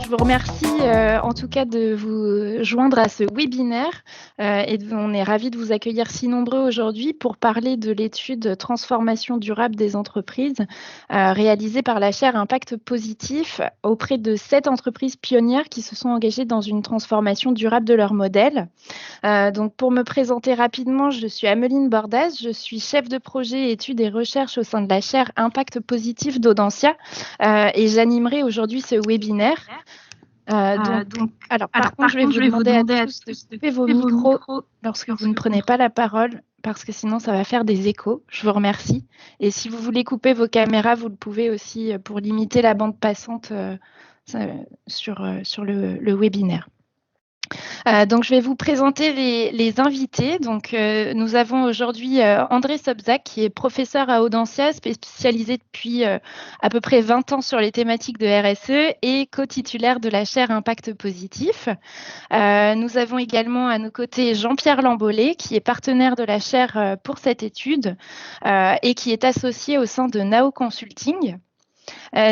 Je vous remercie en tout cas de vous joindre à ce webinaire on est ravis de vous accueillir si nombreux aujourd'hui pour parler de l'étude Transformation durable des entreprises réalisée par la chaire Impact Positif auprès de 7 entreprises pionnières qui se sont engagées dans une transformation durable de leur modèle. Donc pour me présenter rapidement, je suis Ameline Bordas, je suis chef de projet études et recherche au sein de la chaire Impact Positif d'Audencia et j'animerai aujourd'hui ce webinaire. Par contre, je vais vous demander à tous de couper vos micros lorsque vous ne prenez pas la parole, parce que sinon, ça va faire des échos. Je vous remercie. Et si vous voulez couper vos caméras, vous le pouvez aussi pour limiter la bande passante sur le webinaire. Donc, je vais vous présenter les invités. Donc, nous avons aujourd'hui André Sobczak, qui est professeur à Audencia, spécialisé depuis à peu près 20 ans sur les thématiques de RSE et co-titulaire de la chaire Impact Positif. Nous avons également à nos côtés Jean-Pierre Lambollet, qui est partenaire de la chaire pour cette étude et qui est associé au sein de Nao Consulting.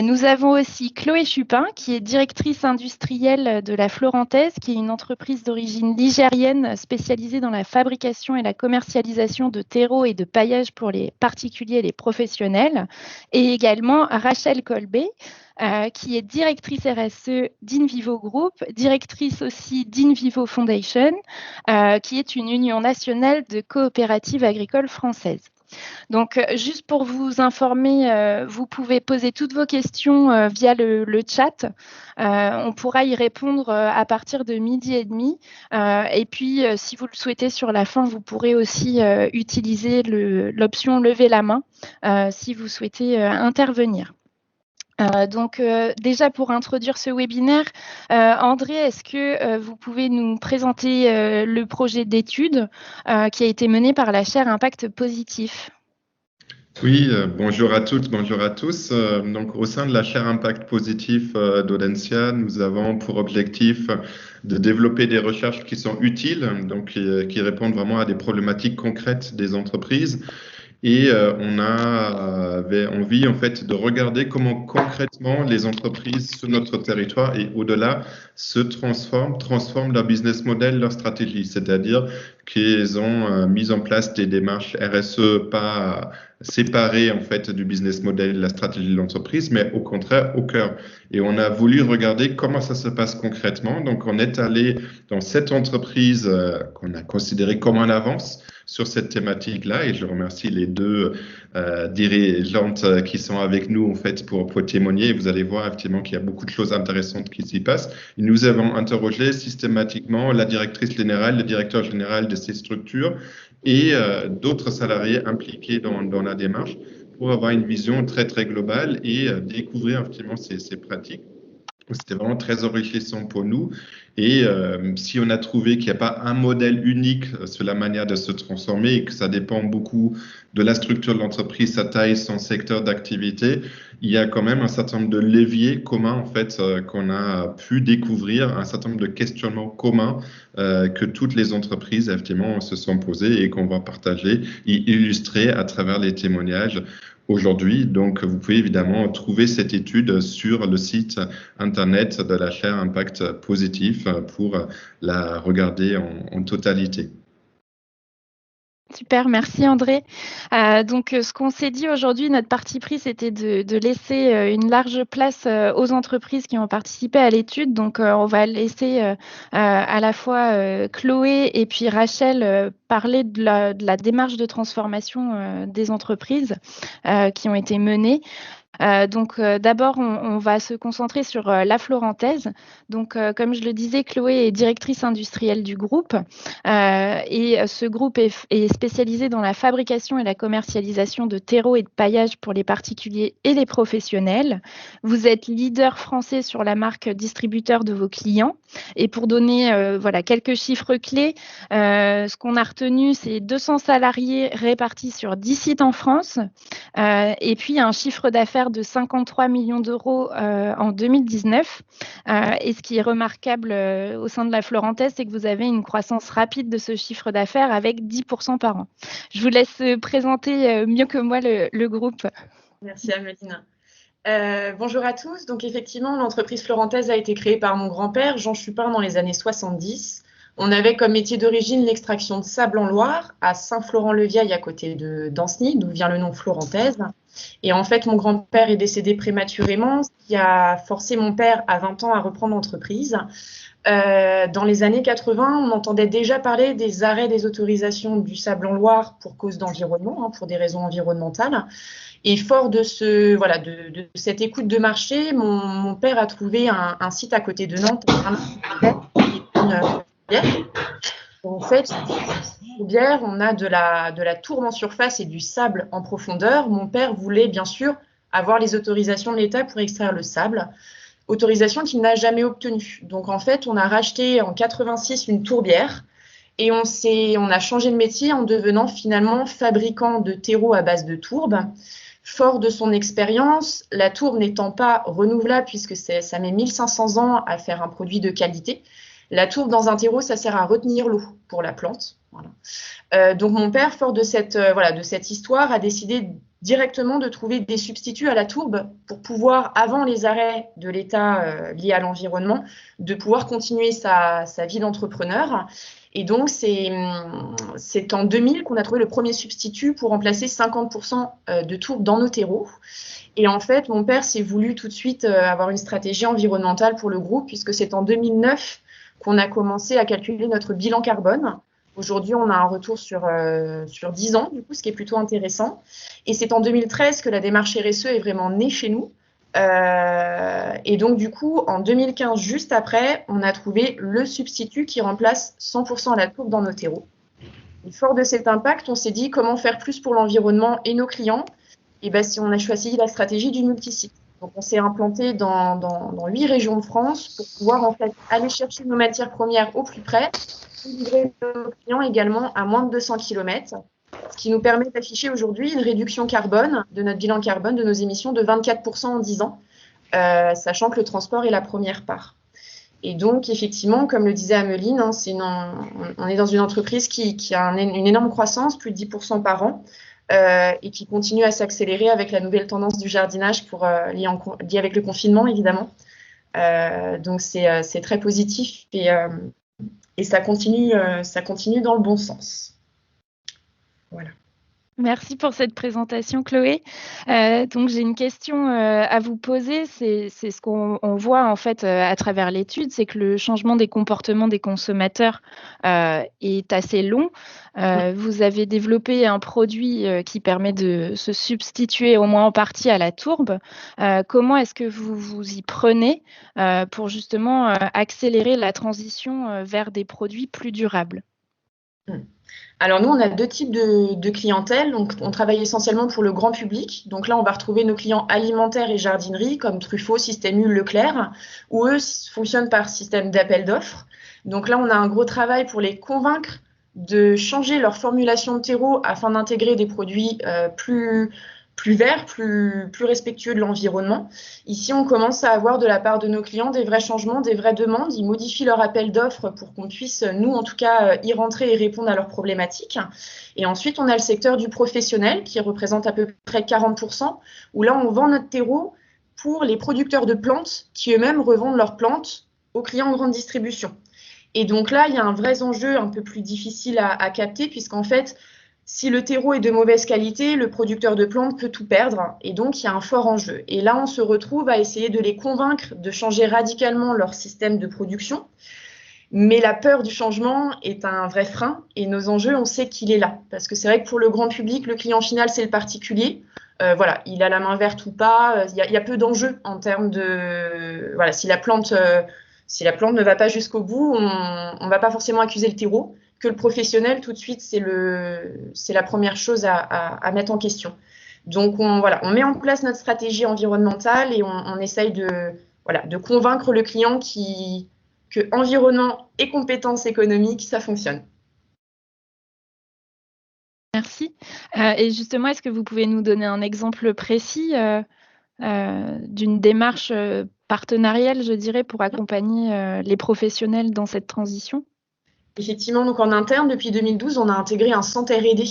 Nous avons aussi Chloé Chupin, qui est directrice industrielle de la Florentaise, qui est une entreprise d'origine ligérienne spécialisée dans la fabrication et la commercialisation de terreau et de paillage pour les particuliers et les professionnels. Et également Rachel Colbé, qui est directrice RSE d'Invivo Group, directrice aussi d'Invivo Foundation, qui est une union nationale de coopératives agricoles françaises. Donc, juste pour vous informer, vous pouvez poser toutes vos questions via le chat. On pourra y répondre à partir de 12h30. Et puis, si vous le souhaitez, sur la fin, vous pourrez aussi utiliser l'option « Lever la main » si vous souhaitez intervenir. Déjà pour introduire ce webinaire, André, est-ce que vous pouvez nous présenter le projet d'étude qui a été mené par la chaire Impact Positif? Oui, bonjour à toutes, bonjour à tous. Donc, au sein de la chaire Impact Positif d'Audencia, nous avons pour objectif de développer des recherches qui sont utiles, donc qui répondent vraiment à des problématiques concrètes des entreprises. Et on avait envie en fait de regarder comment concrètement les entreprises sur notre territoire et au-delà se transforment leur business model, leur stratégie, c'est-à-dire qu'ils ont mis en place des démarches RSE pas séparées en fait du business model, de la stratégie de l'entreprise, mais au contraire au cœur. Et on a voulu regarder comment ça se passe concrètement. Donc on est allé dans cette entreprise qu'on a considérée comme en avance sur cette thématique-là, et je remercie les deux dirigeantes qui sont avec nous en fait pour témoigner. Et vous allez voir effectivement qu'il y a beaucoup de choses intéressantes qui s'y passent. Et nous avons interrogé systématiquement la directrice générale, le directeur général de ces structures et d'autres salariés impliqués dans la démarche pour avoir une vision très très globale et découvrir effectivement ces pratiques. C'était vraiment très enrichissant pour nous. Et si on a trouvé qu'il n'y a pas un modèle unique sur la manière de se transformer et que ça dépend beaucoup de la structure de l'entreprise, sa taille, son secteur d'activité, il y a quand même un certain nombre de leviers communs en fait qu'on a pu découvrir, un certain nombre de questionnements communs que toutes les entreprises effectivement se sont posés et qu'on va partager et illustrer à travers les témoignages aujourd'hui. Donc, vous pouvez évidemment trouver cette étude sur le site internet de la chaire Impact Positif pour la regarder en totalité. Super, merci André. Ce qu'on s'est dit aujourd'hui, notre parti pris, c'était de laisser une large place aux entreprises qui ont participé à l'étude. Donc, on va laisser à la fois Chloé et puis Rachel parler de la démarche de transformation des entreprises qui ont été menées. D'abord, on va se concentrer sur la Florentaise. Donc, comme je le disais, Chloé est directrice industrielle du groupe et ce groupe est spécialisé dans la fabrication et la commercialisation de terreau et de paillage pour les particuliers et les professionnels. Vous êtes leader français sur la marque distributeur de vos clients. Et pour donner quelques chiffres clés, ce qu'on a retenu, c'est 200 salariés répartis sur 10 sites en France et puis un chiffre d'affaires de 53 millions d'euros en 2019. Et ce qui est remarquable au sein de la Florentaise, c'est que vous avez une croissance rapide de ce chiffre d'affaires avec 10% par an. Je vous laisse présenter mieux que moi le groupe. Merci Améline. Bonjour à tous. Donc effectivement, l'entreprise florentaise a été créée par mon grand-père, Jean Chupin, dans les années 70. On avait comme métier d'origine l'extraction de sable en Loire, à Saint-Florent-le-Vieil, à côté d'Ancenis, d'où vient le nom florentaise. Et en fait, mon grand-père est décédé prématurément, ce qui a forcé mon père à 20 ans à reprendre l'entreprise. Dans les années 80, on entendait déjà parler des arrêts des autorisations du sable en Loire pour cause d'environnement, pour des raisons environnementales. Et fort de cette écoute de marché, mon père a trouvé un site à côté de Nantes, en fait, tourbière, on a de la tourbe en surface et du sable en profondeur. Mon père voulait bien sûr avoir les autorisations de l'État pour extraire le sable, autorisation qu'il n'a jamais obtenue. Donc en fait, on a racheté en 86 une tourbière et on a changé de métier en devenant finalement fabricant de terreau à base de tourbe. Fort de son expérience, la tourbe n'étant pas renouvelable puisque ça met 1500 ans à faire un produit de qualité, la tourbe dans un terreau, ça sert à retenir l'eau pour la plante. Voilà. Donc mon père, fort de cette histoire, a décidé directement de trouver des substituts à la tourbe pour pouvoir, avant les arrêts de l'État liés à l'environnement, de pouvoir continuer sa vie d'entrepreneur. Et donc, c'est en 2000 qu'on a trouvé le premier substitut pour remplacer 50% de tourbe dans nos terreaux. Et en fait, mon père s'est voulu tout de suite avoir une stratégie environnementale pour le groupe, puisque c'est en 2009 qu'on a commencé à calculer notre bilan carbone. Aujourd'hui, on a un retour sur 10 ans, du coup, ce qui est plutôt intéressant. Et c'est en 2013 que la démarche RSE est vraiment née chez nous. Et donc, du coup, en 2015, juste après, on a trouvé le substitut qui remplace 100% la tourbe dans nos terreaux. Et fort de cet impact, on s'est dit comment faire plus pour l'environnement et nos clients. Et bien, si on a choisi la stratégie du multisite. Donc, on s'est implanté dans 8 régions de France pour pouvoir en fait aller chercher nos matières premières au plus près et livrer nos clients également à moins de 200 km, ce qui nous permet d'afficher aujourd'hui une réduction carbone de notre bilan carbone, de nos émissions de 24% en 10 ans, sachant que le transport est la première part. Et donc, effectivement, comme le disait Ameline, on est dans une entreprise qui a une énorme croissance, plus de 10% par an, et qui continue à s'accélérer avec la nouvelle tendance du jardinage liée avec le confinement, évidemment. Donc, c'est très positif et ça continue dans le bon sens. Voilà. Merci pour cette présentation, Chloé. Donc, j'ai une question à vous poser. C'est ce qu'on voit en fait à travers l'étude, c'est que le changement des comportements des consommateurs est assez long. Vous avez développé un produit qui permet de se substituer au moins en partie à la tourbe. Comment est-ce que vous vous y prenez pour justement accélérer la transition vers des produits plus durables ? Alors nous, on a 2 types de clientèle. Donc, on travaille essentiellement pour le grand public. Donc là, on va retrouver nos clients alimentaires et jardinerie comme Truffaut, Système U, Leclerc, où eux fonctionnent par système d'appel d'offres. Donc là, on a un gros travail pour les convaincre de changer leur formulation de terreau afin d'intégrer des produits plus verts, plus respectueux de l'environnement. Ici, on commence à avoir de la part de nos clients des vrais changements, des vraies demandes. Ils modifient leur appel d'offres pour qu'on puisse, nous, en tout cas, y rentrer et répondre à leurs problématiques. Et ensuite, on a le secteur du professionnel qui représente à peu près 40%, où là, on vend notre terreau pour les producteurs de plantes qui eux-mêmes revendent leurs plantes aux clients en grande distribution. Et donc là, il y a un vrai enjeu un peu plus difficile à capter, puisqu'en fait, si le terreau est de mauvaise qualité, le producteur de plantes peut tout perdre et donc il y a un fort enjeu. Et là, on se retrouve à essayer de les convaincre de changer radicalement leur système de production. Mais la peur du changement est un vrai frein et nos enjeux, on sait qu'il est là. Parce que c'est vrai que pour le grand public, le client final, c'est le particulier. Voilà, il a la main verte ou pas. Il y a peu d'enjeux en termes de... Voilà, si la plante ne va pas jusqu'au bout, on ne va pas forcément accuser le terreau. Que le professionnel, tout de suite, c'est la première chose à mettre en question. Donc, on met en place notre stratégie environnementale et on essaye de convaincre le client que environnement et compétences économiques, ça fonctionne. Merci. Et justement, est-ce que vous pouvez nous donner un exemple précis d'une démarche partenariale, je dirais, pour accompagner les professionnels dans cette transition ? Effectivement, donc en interne, depuis 2012, on a intégré un centre R&D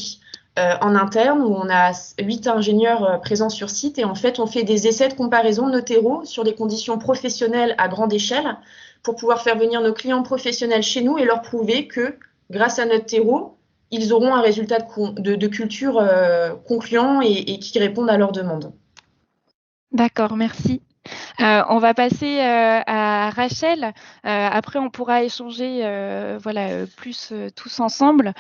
en interne où on a 8 ingénieurs présents sur site et en fait on fait des essais de comparaison de nos terreaux sur des conditions professionnelles à grande échelle pour pouvoir faire venir nos clients professionnels chez nous et leur prouver que grâce à notre terreau, ils auront un résultat de culture concluant et qui répondent à leurs demandes. D'accord, merci. On va passer à Rachel. Après, on pourra échanger plus tous ensemble.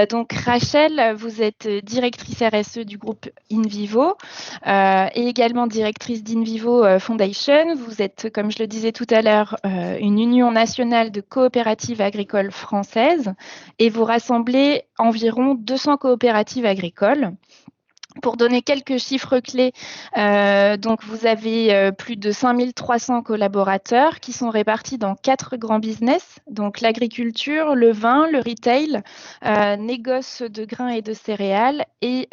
Donc, Rachel, vous êtes directrice RSE du groupe InVivo et également directrice d'InVivo Foundation. Vous êtes, comme je le disais tout à l'heure, une union nationale de coopératives agricoles françaises et vous rassemblez environ 200 coopératives agricoles. Pour donner quelques chiffres clés, donc vous avez plus de 5300 collaborateurs qui sont répartis dans 4 grands business, donc l'agriculture, le vin, le retail, négoce de grains et de céréales. Et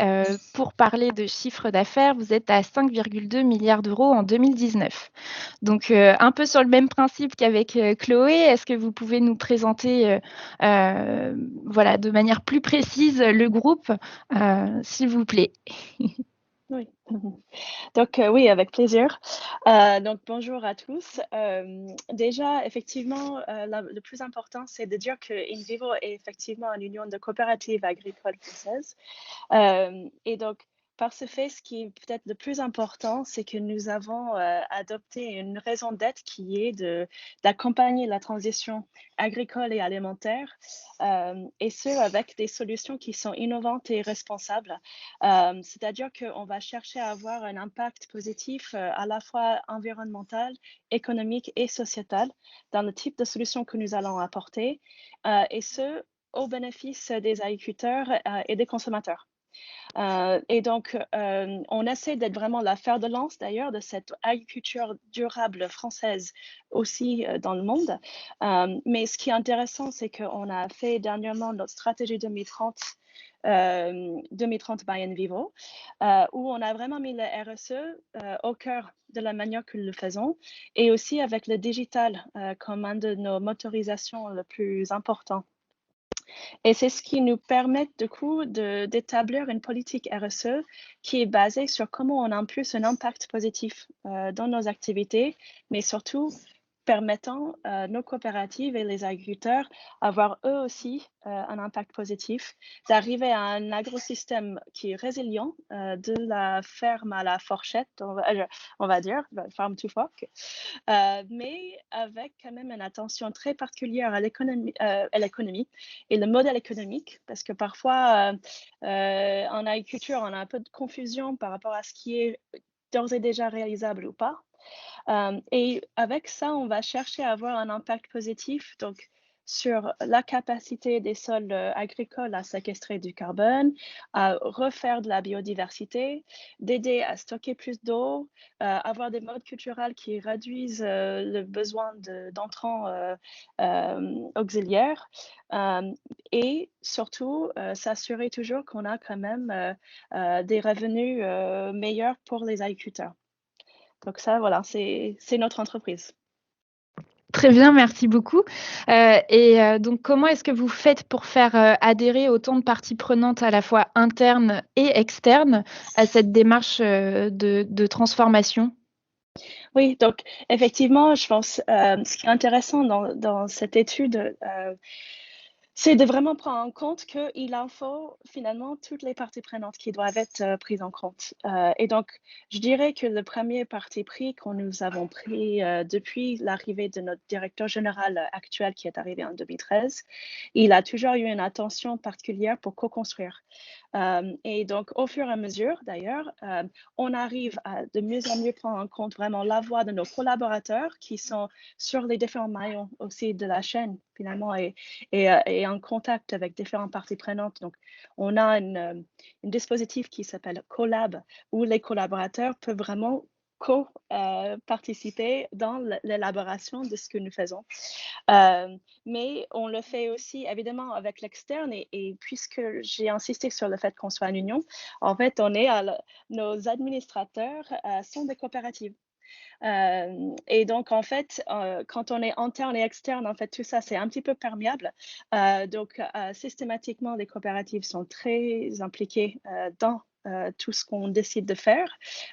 pour parler de chiffre d'affaires, vous êtes à 5,2 milliards d'euros en 2019. Donc un peu sur le même principe qu'avec Chloé, est-ce que vous pouvez nous présenter de manière plus précise le groupe, s'il vous plaît? Oui. Donc oui, avec plaisir. Donc bonjour à tous. Déjà, effectivement, le plus important, c'est de dire que InVivo est effectivement une union de coopératives agricoles françaises. Et donc, par ce fait, ce qui est peut-être le plus important, c'est que nous avons adopté une raison d'être qui est d'accompagner la transition agricole et alimentaire, et ce, avec des solutions qui sont innovantes et responsables. C'est-à-dire qu'on va chercher à avoir un impact positif à la fois environnemental, économique et sociétal dans le type de solutions que nous allons apporter, et ce, au bénéfice des agriculteurs et des consommateurs. Et donc, on essaie d'être vraiment la fer de lance d'ailleurs de cette agriculture durable française aussi dans le monde. Mais ce qui est intéressant, c'est qu'on a fait dernièrement notre stratégie 2030 by InVivo, où on a vraiment mis le RSE au cœur de la manière que nous le faisons, et aussi avec le digital comme un de nos motorisations le plus important. Et c'est ce qui nous permet du coup d'établir une politique RSE qui est basée sur comment on impulse un impact positif dans nos activités, mais surtout permettant nos coopératives et les agriculteurs avoir eux aussi un impact positif, d'arriver à un agrosystème qui est résilient de la ferme à la fourchette, on va dire, farm to fork, mais avec quand même une attention très particulière à l'économie et le modèle économique, parce que parfois en agriculture, on a un peu de confusion par rapport à ce qui est d'ores et déjà réalisable ou pas. Et avec ça, on va chercher à avoir un impact positif donc, sur la capacité des sols agricoles à séquestrer du carbone, à refaire de la biodiversité, d'aider à stocker plus d'eau, avoir des modes culturels qui réduisent le besoin d'entrants auxiliaires, et surtout s'assurer toujours qu'on a quand même des revenus meilleurs pour les agriculteurs. Donc ça, voilà, c'est notre entreprise. Très bien, merci beaucoup. Donc, comment est-ce que vous faites pour faire adhérer autant de parties prenantes à la fois internes et externes à cette démarche de transformation? Oui, donc effectivement, je pense ce qui est intéressant dans cette étude, c'est de vraiment prendre en compte qu'il en faut finalement toutes les parties prenantes qui doivent être prises en compte. Et donc, je dirais que le premier parti pris que nous avons pris depuis l'arrivée de notre directeur général actuel qui est arrivé en 2013, il a toujours eu une attention particulière pour co-construire. Et donc, au fur et à mesure, d'ailleurs, on arrive à de mieux en mieux prendre en compte vraiment la voix de nos collaborateurs qui sont sur les différents maillons aussi de la chaîne, finalement, et en contact avec différentes parties prenantes. Donc, on a un dispositif qui s'appelle Collab, où les collaborateurs peuvent vraiment participer dans l'élaboration de ce que nous faisons. Mais on le fait aussi évidemment avec l'externe et puisque j'ai insisté sur le fait qu'on soit une union, en fait, nos administrateurs sont des coopératives. Et donc, en fait, quand on est interne et externe, en fait, tout ça, c'est un petit peu perméable. Donc, systématiquement, les coopératives sont très impliquées dans tout ce qu'on décide de faire,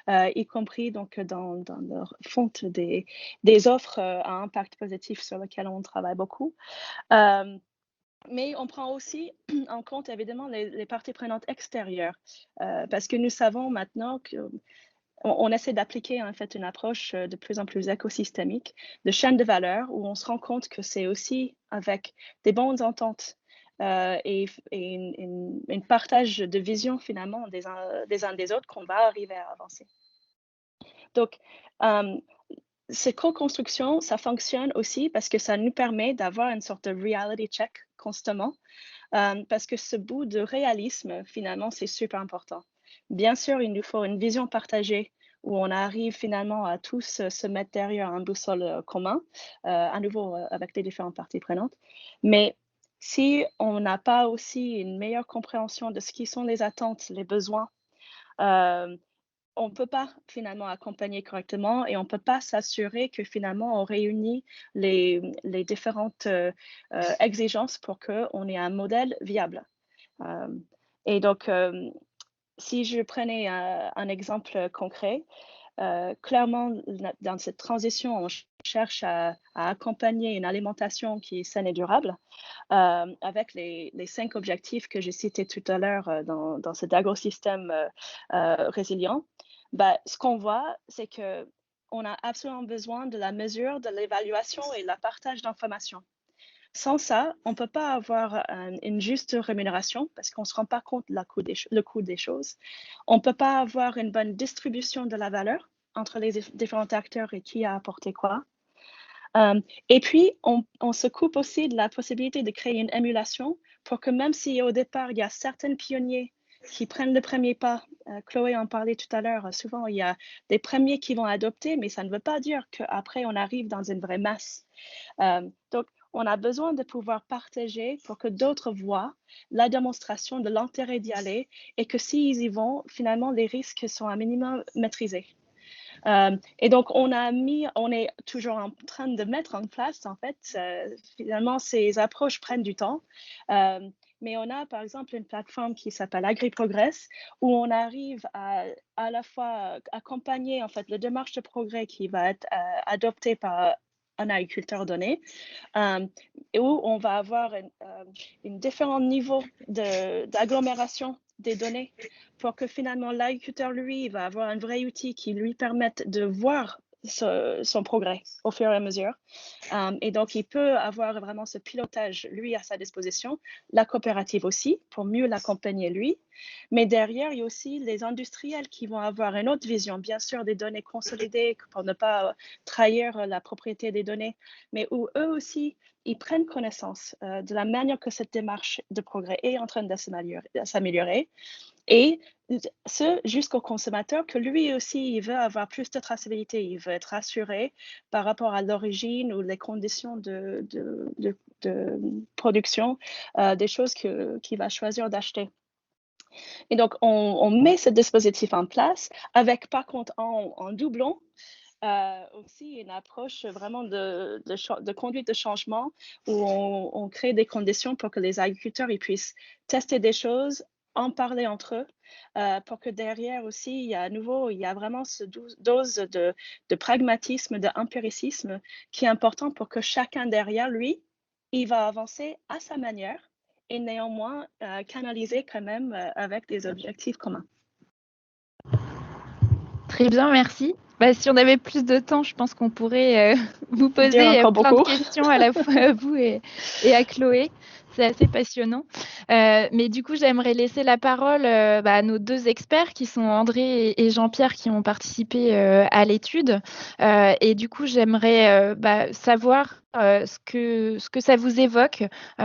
y compris donc dans leur fonte des offres à impact positif sur lesquelles on travaille beaucoup. Mais on prend aussi en compte évidemment les parties prenantes extérieures, parce que nous savons maintenant qu'on essaie d'appliquer en fait une approche de plus en plus écosystémique de chaîne de valeur, où on se rend compte que c'est aussi avec des bonnes ententes et un partage de vision finalement des uns des autres qu'on va arriver à avancer. Donc, ces co-constructions, ça fonctionne aussi parce que ça nous permet d'avoir une sorte de reality check constamment, parce que ce bout de réalisme, finalement, c'est super important. Bien sûr, il nous faut une vision partagée où on arrive finalement à tous se mettre derrière un boussole commun, à nouveau avec les différentes parties prenantes. Mais si on n'a pas aussi une meilleure compréhension de ce qui sont les attentes, les besoins, on ne peut pas finalement accompagner correctement et on ne peut pas s'assurer que finalement on réunit les différentes exigences pour qu'on ait un modèle viable. Et donc, si je prenais un exemple concret, clairement, dans cette transition, on cherche à accompagner une alimentation qui est saine et durable avec les 5 objectifs que j'ai cités tout à l'heure dans cet agrosystème résilient. Ce qu'on voit, c'est qu'on a absolument besoin de la mesure, de l'évaluation et le partage d'informations. Sans ça, on ne peut pas avoir une juste rémunération parce qu'on ne se rend pas compte le coût des choses. On ne peut pas avoir une bonne distribution de la valeur entre les différents acteurs et qui a apporté quoi. Et puis, on se coupe aussi de la possibilité de créer une émulation pour que même si au départ, il y a certains pionniers qui prennent le premier pas, Chloé en parlait tout à l'heure, souvent il y a des premiers qui vont adopter, mais ça ne veut pas dire qu'après on arrive dans une vraie masse. Donc, on a besoin de pouvoir partager pour que d'autres voient la démonstration de l'intérêt d'y aller et que s'ils y vont, finalement, les risques sont un minimum maîtrisés. Et donc, on est toujours en train de mettre en place, en fait, finalement, ces approches prennent du temps. Mais on a, par exemple, une plateforme qui s'appelle AgriProgress, où on arrive à la fois accompagner, en fait, la démarche de progrès qui va être adoptée par un agriculteur donné, et où on va avoir un différent niveau d'agglomération des données pour que finalement l'agriculteur, lui, va avoir un vrai outil qui lui permette de voir son progrès au fur et à mesure. Et donc, il peut avoir vraiment ce pilotage, lui, à sa disposition, la coopérative aussi, pour mieux l'accompagner, lui. Mais derrière, il y a aussi les industriels qui vont avoir une autre vision, bien sûr, des données consolidées pour ne pas trahir la propriété des données, mais où eux aussi, ils prennent connaissance de la manière que cette démarche de progrès est en train de s'améliorer. Et ce, jusqu'au consommateur, que lui aussi, il veut avoir plus de traçabilité, il veut être assuré par rapport à l'origine ou les conditions de production des choses qu'il va choisir d'acheter. Et donc, on met ce dispositif en place avec, par contre, en doublon, aussi une approche vraiment de conduite de changement où on crée des conditions pour que les agriculteurs ils puissent tester des choses, en parler entre eux, pour que derrière aussi, il y a vraiment ce dose de pragmatisme, d'empiricisme qui est important pour que chacun derrière lui, il va avancer à sa manière et néanmoins canaliser quand même avec des objectifs communs. Très bien, merci. Si on avait plus de temps, je pense qu'on pourrait vous poser plein de questions à la fois à vous et à Chloé. C'est assez passionnant. Mais du coup, j'aimerais laisser la parole à nos 2 experts qui sont André et Jean-Pierre qui ont participé à l'étude. Et du coup, j'aimerais savoir ce que ça vous évoque,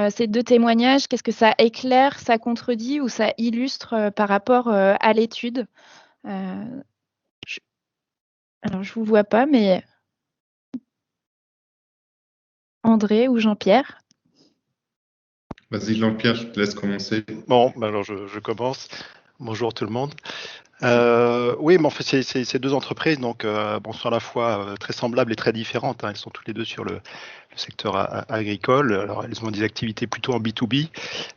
ces 2 témoignages. Qu'est-ce que ça éclaire, ça contredit ou ça illustre par rapport à l'étude. Alors, je ne vous vois pas, mais André ou Jean-Pierre? Vas-y Jean-Pierre, je te laisse commencer. Bon, alors je commence. Bonjour tout le monde. Oui, mais en fait, c'est deux entreprises donc, sont à la fois très semblables et très différentes. Elles sont toutes les deux sur le secteur agricole. Alors, elles ont des activités plutôt en B2B.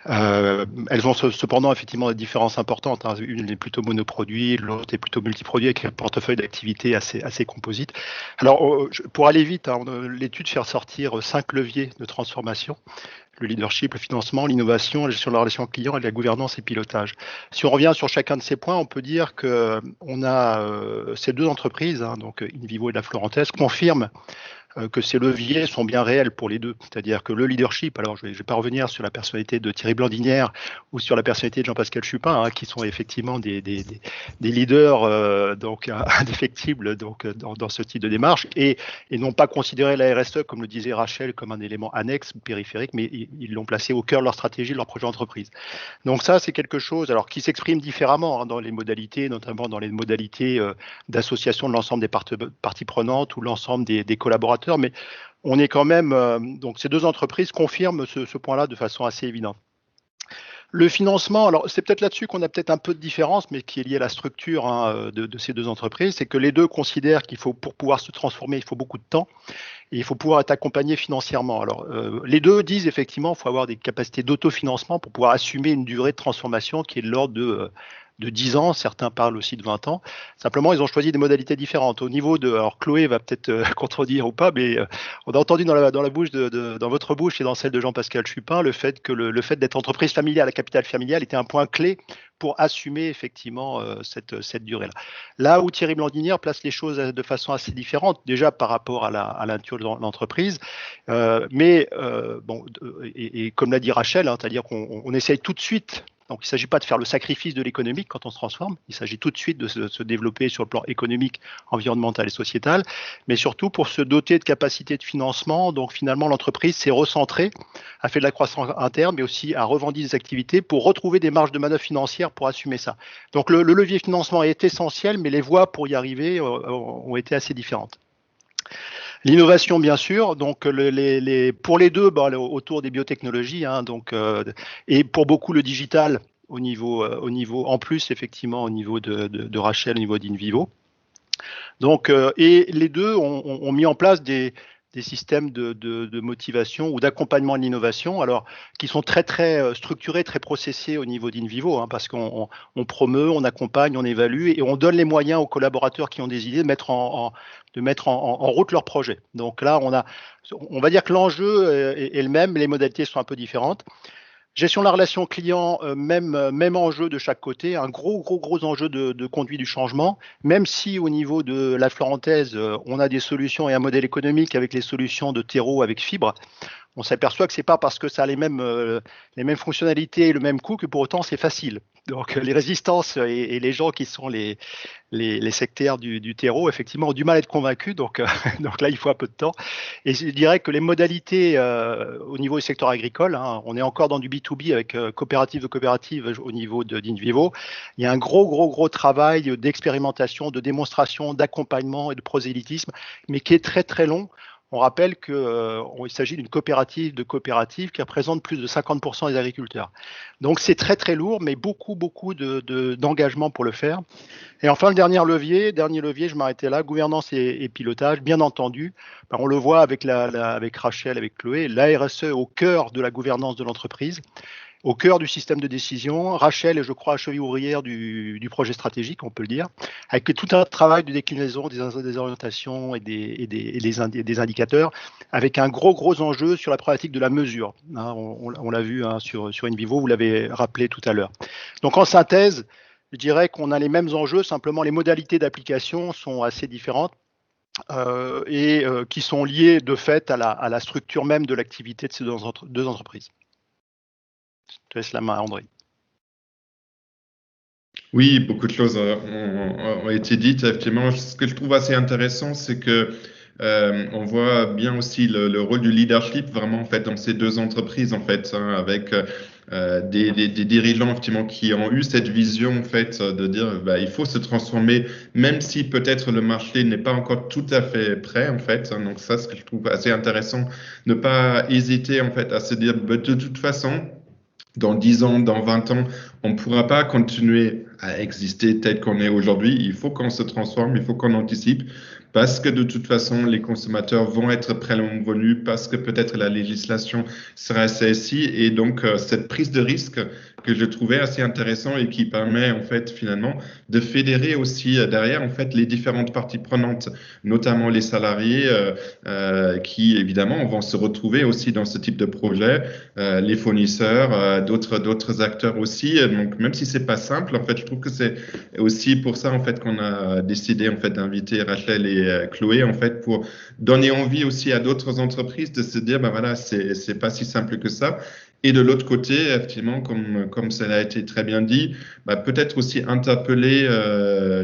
Elles ont cependant effectivement des différences importantes. Une est plutôt monoproduit, l'autre est plutôt multiproduit avec un portefeuille d'activités assez composite. Alors, pour aller vite, l'étude fait ressortir 5 leviers de transformation: le leadership, le financement, l'innovation, la gestion de la relation client et la gouvernance et pilotage. Si on revient sur chacun de ces points, on peut dire que on a ces deux entreprises, donc InVivo et La Florentaise, confirment que ces leviers sont bien réels pour les deux. C'est-à-dire que le leadership, alors je ne vais pas revenir sur la personnalité de Thierry Blandinière ou sur la personnalité de Jean-Pascal Chupin, qui sont effectivement des leaders donc indéfectibles donc, dans ce type de démarche, et n'ont pas considéré la RSE, comme le disait Rachel, comme un élément annexe ou périphérique, mais ils l'ont placé au cœur de leur stratégie, de leur projet d'entreprise. Donc ça, c'est quelque chose alors qui s'exprime différemment dans les modalités, notamment dans les modalités d'association de l'ensemble des parties prenantes ou l'ensemble des collaborateurs, mais on est quand même, donc ces deux entreprises confirment ce point-là de façon assez évidente. Le financement, alors c'est peut-être là-dessus qu'on a peut-être un peu de différence, mais qui est lié à la structure de ces deux entreprises, c'est que les deux considèrent qu'il faut, pour pouvoir se transformer, il faut beaucoup de temps et il faut pouvoir être accompagné financièrement. Alors les deux disent effectivement qu'il faut avoir des capacités d'autofinancement pour pouvoir assumer une durée de transformation qui est de l'ordre de 10 ans, certains parlent aussi de 20 ans. Simplement, ils ont choisi des modalités différentes. Au niveau de, alors Chloé va peut-être contredire ou pas, mais on a entendu dans la bouche dans votre bouche et dans celle de Jean-Pascal Chupin le fait que le fait d'être entreprise familiale, à capital familial, était un point clé pour assumer effectivement cette durée-là. Là où Thierry Blandinière place les choses de façon assez différente, déjà par rapport à la nature de l'entreprise, mais comme l'a dit Rachel, c'est-à-dire qu'on essaye tout de suite. Donc, il ne s'agit pas de faire le sacrifice de l'économique quand on se transforme. Il s'agit tout de suite de se développer sur le plan économique, environnemental et sociétal, mais surtout pour se doter de capacités de financement. Donc, finalement, l'entreprise s'est recentrée, a fait de la croissance interne, mais aussi a revendu des activités pour retrouver des marges de manœuvre financières pour assumer ça. Donc, le levier financement est essentiel, mais les voies pour y arriver ont été assez différentes. L'innovation, bien sûr, donc pour les deux, autour des biotechnologies, et pour beaucoup le digital au niveau en plus effectivement au niveau de Rachel, au niveau d'InVivo. Donc, et les deux ont mis en place des systèmes de motivation ou d'accompagnement de l'innovation, alors qui sont très structurés, très processés au niveau d'InVivo, parce qu'on promeut, on accompagne, on évalue et on donne les moyens aux collaborateurs qui ont des idées de mettre en route leur projet. Donc là, on va dire que l'enjeu est le même, mais les modalités sont un peu différentes. Gestion de la relation client, même enjeu de chaque côté, un gros enjeu de conduite du changement, même si au niveau de La Florentaise, on a des solutions et un modèle économique avec les solutions de terreau avec fibre. On s'aperçoit que c'est pas parce que ça a les mêmes fonctionnalités et le même coût que pour autant c'est facile. Donc les résistances et les gens qui sont les sectaires du terreau, effectivement, ont du mal à être convaincus. Donc là, il faut un peu de temps. Et je dirais que les modalités au niveau du secteur agricole, on est encore dans du B2B avec coopérative de coopérative au niveau d'InVivo. Il y a un gros travail d'expérimentation, de démonstration, d'accompagnement et de prosélytisme, mais qui est très long. On rappelle qu'il s'agit d'une coopérative de coopératives qui représente plus de 50% des agriculteurs. Donc c'est très lourd, mais beaucoup d'engagement pour le faire. Et enfin, le dernier levier, je m'arrêtais là, gouvernance et pilotage, bien entendu. On le voit avec Rachel, avec Chloé, la RSE au cœur de la gouvernance de l'entreprise, au cœur du système de décision. Rachel est, je crois, à cheville ouvrière du projet stratégique, on peut le dire, avec tout un travail de déclinaison des orientations et des indicateurs, avec un gros enjeu sur la problématique de la mesure. On l'a vu sur InVivo, vous l'avez rappelé tout à l'heure. Donc en synthèse, je dirais qu'on a les mêmes enjeux, simplement les modalités d'application sont assez différentes. Et qui sont liées de fait à la structure même de l'activité de ces deux entreprises. Je te laisse la main à André. Oui, beaucoup de choses ont été dites. Effectivement, ce que je trouve assez intéressant, c'est que on voit bien aussi le rôle du leadership vraiment en fait dans ces deux entreprises en fait, avec des dirigeants effectivement qui ont eu cette vision en fait de dire il faut se transformer, même si peut-être le marché n'est pas encore tout à fait prêt en fait. Donc ça, ce que je trouve assez intéressant, ne pas hésiter en fait à se dire de toute façon, dans 10 ans, dans 20 ans, on ne pourra pas continuer à exister tel qu'on est aujourd'hui. Il faut qu'on se transforme, il faut qu'on anticipe, parce que de toute façon, les consommateurs vont être prévenus, parce que peut-être la législation sera CSI, et donc cette prise de risque que je trouvais assez intéressant et qui permet en fait finalement de fédérer aussi derrière en fait les différentes parties prenantes, notamment les salariés qui évidemment vont se retrouver aussi dans ce type de projet, les fournisseurs, d'autres acteurs aussi. Donc même si c'est pas simple, en fait, je trouve que c'est aussi pour ça en fait qu'on a décidé en fait d'inviter Rachel et Chloé en fait pour donner envie aussi à d'autres entreprises de se dire ben voilà, c'est pas si simple que ça. Et de l'autre côté, effectivement, comme cela a été très bien dit, bah, peut-être aussi interpeller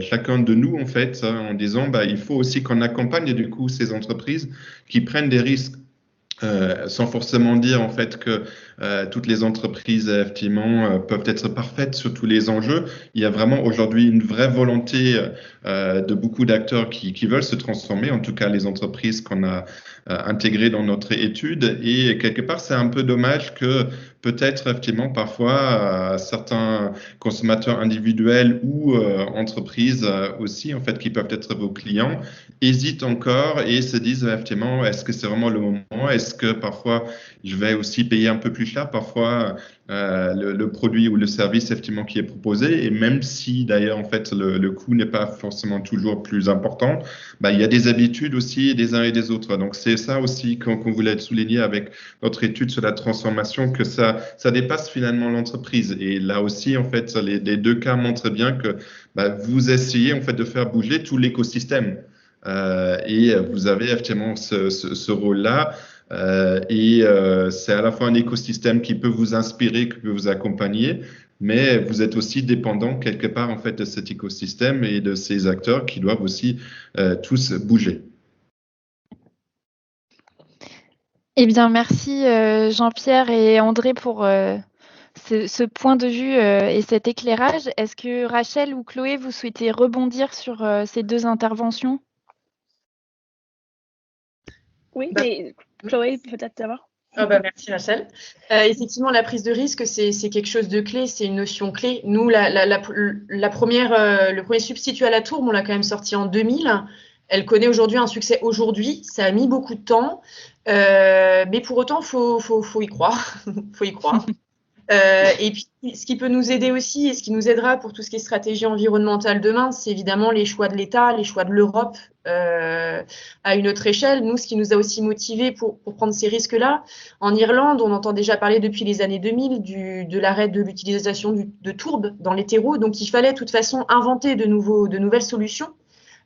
chacun de nous, en fait, en disant bah, il faut aussi qu'on accompagne du coup ces entreprises qui prennent des risques. Sans forcément dire en fait que toutes les entreprises effectivement peuvent être parfaites sur tous les enjeux. Il y a vraiment aujourd'hui une vraie volonté de beaucoup d'acteurs qui veulent se transformer, en tout cas les entreprises qu'on a intégrées dans notre étude. Et quelque part, c'est un peu dommage que peut-être effectivement parfois certains consommateurs individuels ou entreprises aussi en fait qui peuvent être vos clients hésitent encore et se disent effectivement est-ce que c'est vraiment le moment? Est-ce que parfois je vais aussi payer un peu plus cher parfois le produit ou le service effectivement qui est proposé, et même si d'ailleurs en fait le coût n'est pas forcément toujours plus important, bah, il y a des habitudes aussi des uns et des autres. Donc c'est ça aussi qu'on voulait souligner avec notre étude sur la transformation, que ça dépasse finalement l'entreprise. Et là aussi en fait les deux cas montrent bien que bah, vous essayez en fait de faire bouger tout l'écosystème. Et vous avez effectivement ce rôle-là. C'est à la fois un écosystème qui peut vous inspirer, qui peut vous accompagner, mais vous êtes aussi dépendant quelque part en fait de cet écosystème et de ces acteurs qui doivent aussi tous bouger. Eh bien, merci Jean-Pierre et André pour ce point de vue et cet éclairage. Est-ce que Rachel ou Chloé, vous souhaitez rebondir sur ces deux interventions? Oui, mais Chloé, peut-être d'abord. Oh bah merci Rachel. Effectivement, la prise de risque, c'est quelque chose de clé, c'est une notion clé. Nous, le premier substitut à la tourbe, on l'a quand même sorti en 2000. Elle connaît aujourd'hui un succès aujourd'hui. Ça a mis beaucoup de temps, mais pour autant, faut y croire. Faut y croire. Et puis, ce qui peut nous aider aussi et ce qui nous aidera pour tout ce qui est stratégie environnementale demain, c'est évidemment les choix de l'État, les choix de l'Europe à une autre échelle. Nous, ce qui nous a aussi motivés pour prendre ces risques-là, en Irlande, on entend déjà parler depuis les années 2000 de l'arrêt de l'utilisation de tourbes dans les terreaux. Donc, il fallait de toute façon inventer de nouvelles solutions.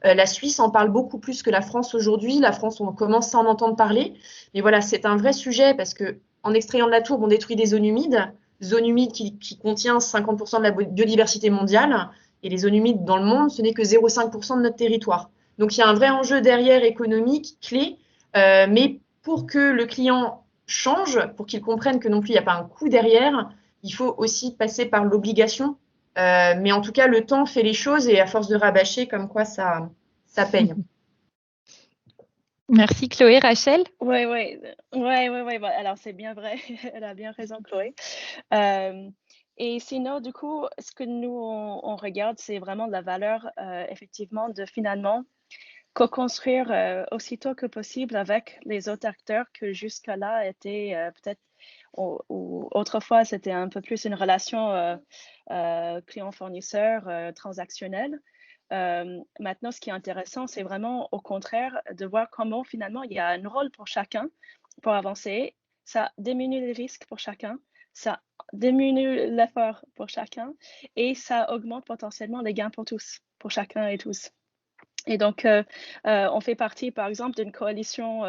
La Suisse en parle beaucoup plus que la France aujourd'hui. La France, on commence à en entendre parler. Mais voilà, c'est un vrai sujet parce que en extrayant de la tourbe, on détruit des zones humides qui contient 50% de la biodiversité mondiale. Et les zones humides dans le monde, ce n'est que 0,5% de notre territoire. Donc il y a un vrai enjeu derrière économique clé. Mais pour que le client change, pour qu'il comprenne que non plus il n'y a pas un coût derrière, il faut aussi passer par l'obligation. Mais en tout cas, le temps fait les choses et à force de rabâcher, comme quoi ça paye. Merci Chloé. Rachel? Oui. Bon, alors, c'est bien vrai. Elle a bien raison, Chloé. Et sinon, du coup, ce que nous, on regarde, c'est vraiment la valeur, effectivement, de finalement co-construire aussitôt que possible avec les autres acteurs que jusqu'à-là étaient peut-être, ou autrefois, c'était un peu plus une relation client-fournisseur transactionnelle. Maintenant, ce qui est intéressant, c'est vraiment au contraire de voir comment finalement il y a un rôle pour chacun pour avancer. Ça diminue les risques pour chacun, ça diminue l'effort pour chacun et ça augmente potentiellement les gains pour tous, pour chacun et tous. Et donc, on fait partie, par exemple, d'une coalition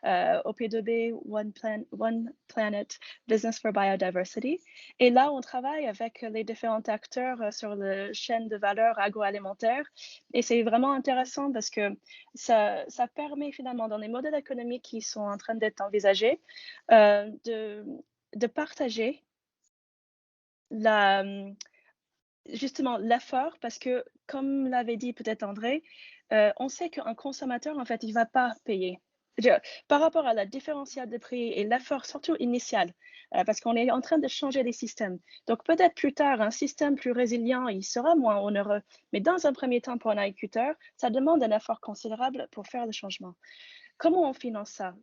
OP2B, One Planet Business for Biodiversity. Et là, on travaille avec les différents acteurs sur la chaîne de valeur agroalimentaire. Et c'est vraiment intéressant parce que ça permet finalement, dans les modèles économiques qui sont en train d'être envisagés, de partager justement l'effort, parce que, comme l'avait dit peut-être André, on sait qu'un consommateur, en fait, il ne va pas payer par rapport à la différentiel de prix et l'effort surtout initial, parce qu'on est en train de changer les systèmes. Donc peut-être plus tard, un système plus résilient, il sera moins onéreux. Mais dans un premier temps, pour un agriculteur, ça demande un effort considérable pour faire le changement. Comment on finance ça?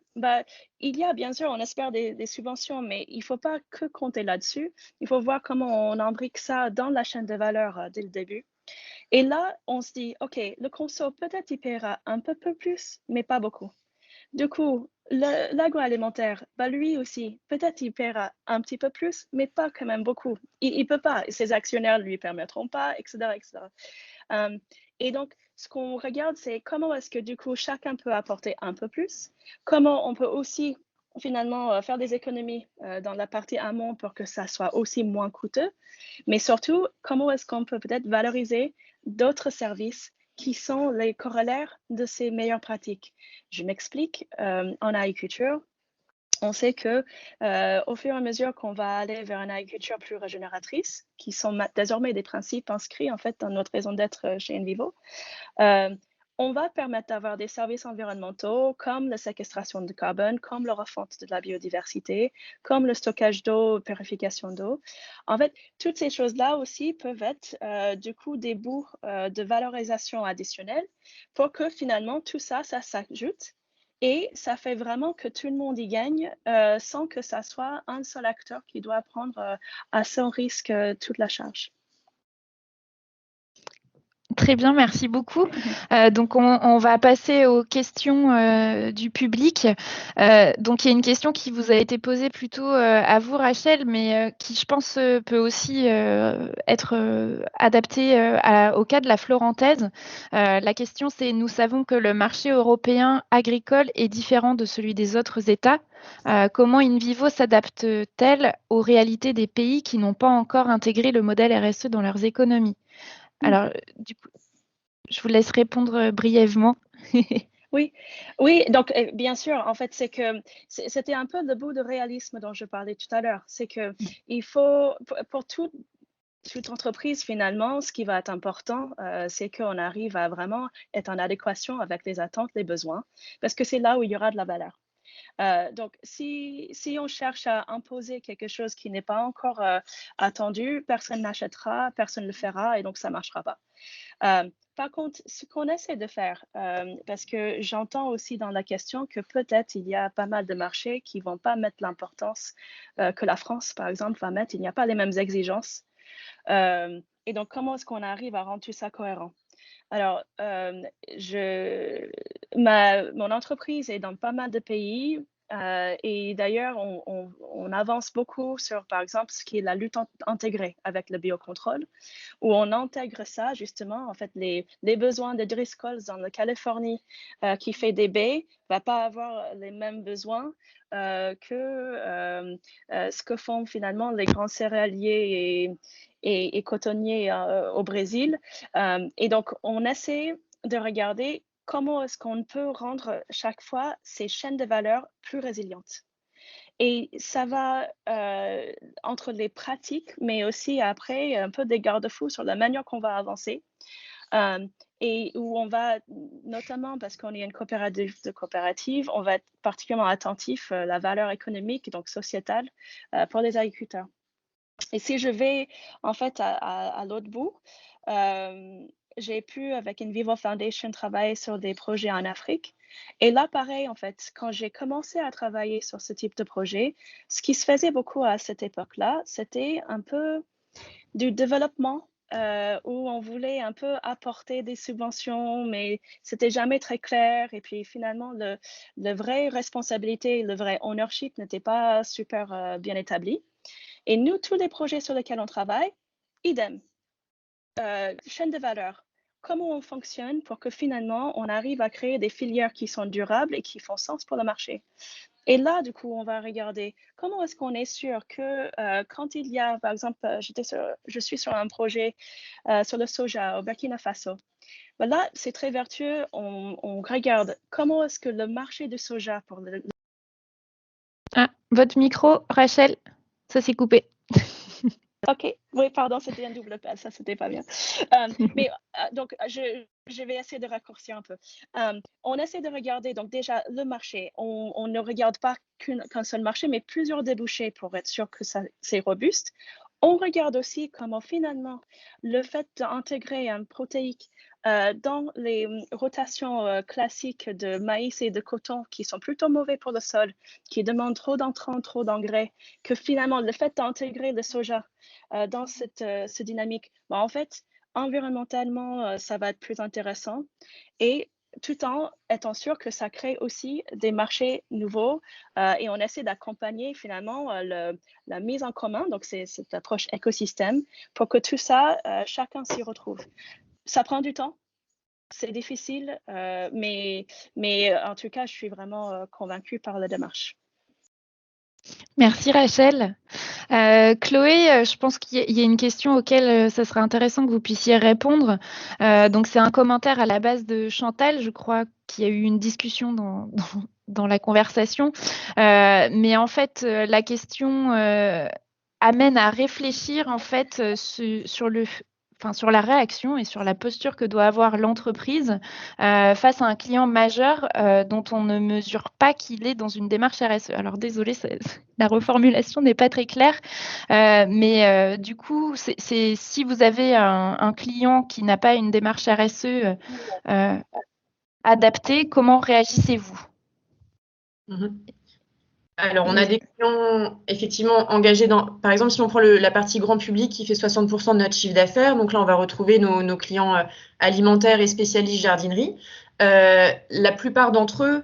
Il y a bien sûr, on espère des subventions, mais il ne faut pas que compter là-dessus. Il faut voir comment on imbrique ça dans la chaîne de valeur dès le début. Et là, on se dit, OK, le conso, peut-être il paiera un peu plus, mais pas beaucoup. Du coup, l'agroalimentaire, lui aussi, peut-être il paiera un petit peu plus, mais pas quand même beaucoup. Il ne peut pas, ses actionnaires ne lui permettront pas, etc. etc. Et donc, ce qu'on regarde, c'est comment est-ce que du coup, chacun peut apporter un peu plus, comment on peut aussi finalement faire des économies dans la partie amont pour que ça soit aussi moins coûteux, mais surtout, comment est-ce qu'on peut peut-être valoriser d'autres services qui sont les corollaires de ces meilleures pratiques. Je m'explique, en agriculture, on sait que au fur et à mesure qu'on va aller vers une agriculture plus régénératrice, qui sont désormais des principes inscrits en fait dans notre raison d'être chez Envivo, on va permettre d'avoir des services environnementaux comme la séquestration de carbone, comme la refonte de la biodiversité, comme le stockage d'eau, purification d'eau. En fait, toutes ces choses-là aussi peuvent être du coup des bouts de valorisation additionnelle pour que finalement tout ça s'ajoute. Et ça fait vraiment que tout le monde y gagne sans que ça soit un seul acteur qui doit prendre à son risque toute la charge. Très bien, merci beaucoup. Donc, on va passer aux questions du public. Donc, il y a une question qui vous a été posée plutôt à vous, Rachel, mais qui, je pense, peut aussi être adaptée au cas de la Florantaise. La question, c'est: nous savons que le marché européen agricole est différent de celui des autres États. Comment Invivo s'adapte-t-elle aux réalités des pays qui n'ont pas encore intégré le modèle RSE dans leurs économies? Alors, du coup, je vous laisse répondre brièvement. Oui, donc bien sûr, en fait, c'est que c'était un peu le bout de réalisme dont je parlais tout à l'heure. C'est que il faut, pour toute entreprise, finalement, ce qui va être important, c'est qu'on arrive à vraiment être en adéquation avec les attentes, les besoins, parce que c'est là où il y aura de la valeur. Donc, si on cherche à imposer quelque chose qui n'est pas encore attendu, personne n'achètera, personne ne le fera, et donc ça ne marchera pas. Par contre, ce qu'on essaie de faire, parce que j'entends aussi dans la question que peut-être il y a pas mal de marchés qui ne vont pas mettre l'importance que la France, par exemple, va mettre. Il n'y a pas les mêmes exigences. Et donc, comment est-ce qu'on arrive à rendre tout ça cohérent? Alors, mon entreprise est dans pas mal de pays. Et d'ailleurs, on avance beaucoup sur, par exemple, ce qui est la lutte intégrée avec le biocontrôle, où on intègre ça, justement, en fait, les besoins de Driscoll's dans la Californie qui fait des baies ne va pas avoir les mêmes besoins que ce que font finalement les grands céréaliers et cotonniers au Brésil. Et donc, on essaie de regarder comment est-ce qu'on peut rendre chaque fois ces chaînes de valeur plus résilientes. Et ça va entre les pratiques, mais aussi après un peu des garde-fous sur la manière qu'on va avancer. Et où on va, notamment parce qu'on est une coopérative, on va être particulièrement attentif à la valeur économique, donc sociétale, pour les agriculteurs. Et si je vais en fait à l'autre bout, j'ai pu, avec Envivo Foundation, travailler sur des projets en Afrique. Et là, pareil, en fait, quand j'ai commencé à travailler sur ce type de projet, ce qui se faisait beaucoup à cette époque-là, c'était un peu du développement où on voulait un peu apporter des subventions, mais c'était jamais très clair. Et puis finalement, le vraie responsabilité, le vrai ownership n'était pas super bien établi. Et nous, tous les projets sur lesquels on travaille, idem. Chaîne de valeur. Comment on fonctionne pour que finalement, on arrive à créer des filières qui sont durables et qui font sens pour le marché. Et là, du coup, on va regarder comment est-ce qu'on est sûr que quand il y a, par exemple, je suis sur un projet sur le soja au Burkina Faso. Ben là, c'est très vertueux. On regarde comment est-ce que le marché du soja pour votre micro, Rachel, ça s'est coupé. OK, oui, pardon, c'était un double appel, ça, c'était pas bien. Donc, je vais essayer de raccourcir un peu. On essaie de regarder, donc déjà, le marché. On ne regarde pas qu'un seul marché, mais plusieurs débouchés pour être sûr que c'est robuste. On regarde aussi comment finalement le fait d'intégrer un protéique dans les rotations classiques de maïs et de coton qui sont plutôt mauvais pour le sol, qui demandent trop d'entrants, trop d'engrais, que finalement le fait d'intégrer le soja dans cette dynamique, en fait, environnementalement, ça va être plus intéressant et tout en étant sûr que ça crée aussi des marchés nouveaux et on essaie d'accompagner finalement la mise en commun, donc c'est cette approche écosystème, pour que tout ça, chacun s'y retrouve. Ça prend du temps, c'est difficile, mais en tout cas, je suis vraiment convaincue par la démarche. Merci Rachel. Chloé, je pense qu'il y a une question auquel ça serait intéressant que vous puissiez répondre. Donc c'est un commentaire à la base de Chantal, je crois qu'il y a eu une discussion dans la conversation. Mais en fait, la question amène à réfléchir en fait sur la réaction et sur la posture que doit avoir l'entreprise face à un client majeur dont on ne mesure pas qu'il est dans une démarche RSE. Alors désolé, la reformulation n'est pas très claire, mais du coup, c'est si vous avez un client qui n'a pas une démarche RSE adaptée, comment réagissez-vous? Alors, on a des clients effectivement engagés dans, par exemple, si on prend la partie grand public qui fait 60% de notre chiffre d'affaires, donc là, on va retrouver nos clients alimentaires et spécialistes jardinerie. La plupart d'entre eux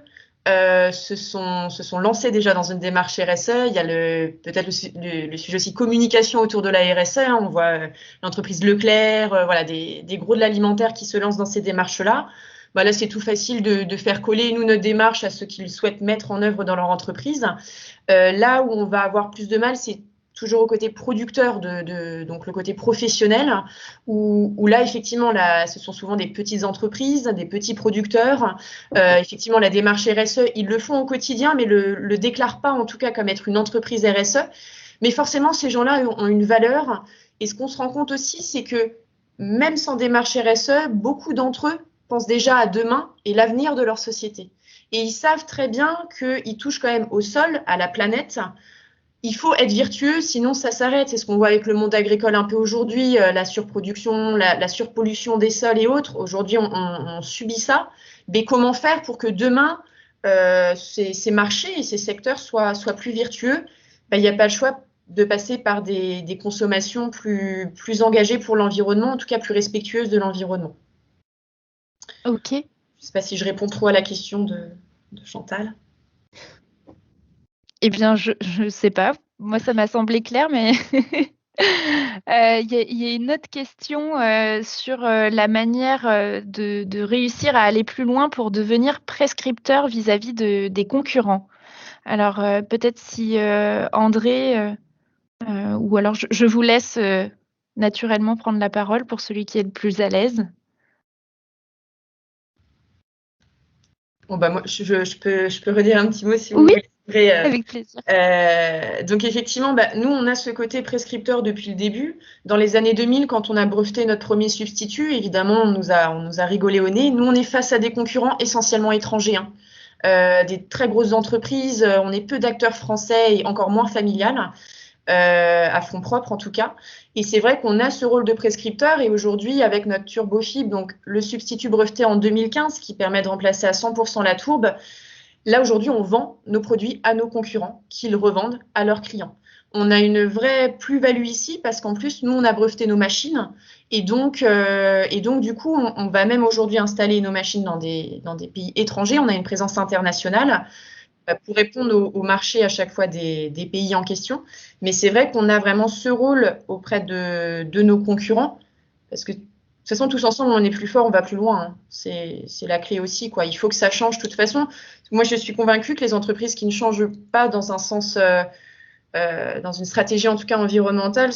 se sont lancés déjà dans une démarche RSE. Il y a peut-être le sujet aussi communication autour de la RSE. On voit l'entreprise Leclerc, voilà, des gros de l'alimentaire qui se lancent dans ces démarches-là. Là, c'est tout facile de faire coller, nous, notre démarche à ce qu'ils souhaitent mettre en œuvre dans leur entreprise. Là où on va avoir plus de mal, c'est toujours au côté producteur, donc le côté professionnel, où là, effectivement, ce sont souvent des petites entreprises, des petits producteurs. Effectivement, la démarche RSE, ils le font au quotidien, mais le déclarent pas, en tout cas, comme être une entreprise RSE. Mais forcément, ces gens-là ont une valeur. Et ce qu'on se rend compte aussi, c'est que même sans démarche RSE, beaucoup d'entre eux pensent déjà à demain et l'avenir de leur société. Et ils savent très bien qu'ils touchent quand même au sol, à la planète. Il faut être vertueux, sinon ça s'arrête. C'est ce qu'on voit avec le monde agricole un peu aujourd'hui, la surproduction, la surpollution des sols et autres. Aujourd'hui, on subit ça. Mais comment faire pour que demain, ces marchés et ces secteurs soient plus vertueux? Il n'y a pas le choix de passer par des consommations plus engagées pour l'environnement, en tout cas plus respectueuses de l'environnement. Ok. Je ne sais pas si je réponds trop à la question de Chantal. Eh bien, je ne sais pas. Moi, ça m'a semblé clair, mais il y a une autre question sur la manière de réussir à aller plus loin pour devenir prescripteur vis-à-vis des concurrents. Alors, peut-être si André, ou alors je vous laisse naturellement prendre la parole pour celui qui est le plus à l'aise. Moi, je peux redire un petit mot si vous voulez. Avec plaisir. Donc effectivement, nous, on a ce côté prescripteur depuis le début. Dans les années 2000, quand on a breveté notre premier substitut, évidemment, on nous a rigolé au nez. Nous, on est face à des concurrents essentiellement étrangers, des très grosses entreprises. On est peu d'acteurs français et encore moins familiales. À fonds propres en tout cas. Et c'est vrai qu'on a ce rôle de prescripteur et aujourd'hui avec notre turbofib, donc le substitut breveté en 2015 qui permet de remplacer à 100% la tourbe, là aujourd'hui on vend nos produits à nos concurrents qui le revendent à leurs clients. On a une vraie plus-value ici parce qu'en plus nous on a breveté nos machines et donc du coup on va même aujourd'hui installer nos machines dans des pays étrangers. On a une présence internationale pour répondre au marché à chaque fois des pays en question. Mais c'est vrai qu'on a vraiment ce rôle auprès de nos concurrents, parce que de toute façon, tous ensemble, on est plus fort, on va plus loin. Hein. C'est la clé aussi, quoi. Il faut que ça change de toute façon. Moi, je suis convaincue que les entreprises qui ne changent pas dans un sens, dans une stratégie en tout cas environnementale,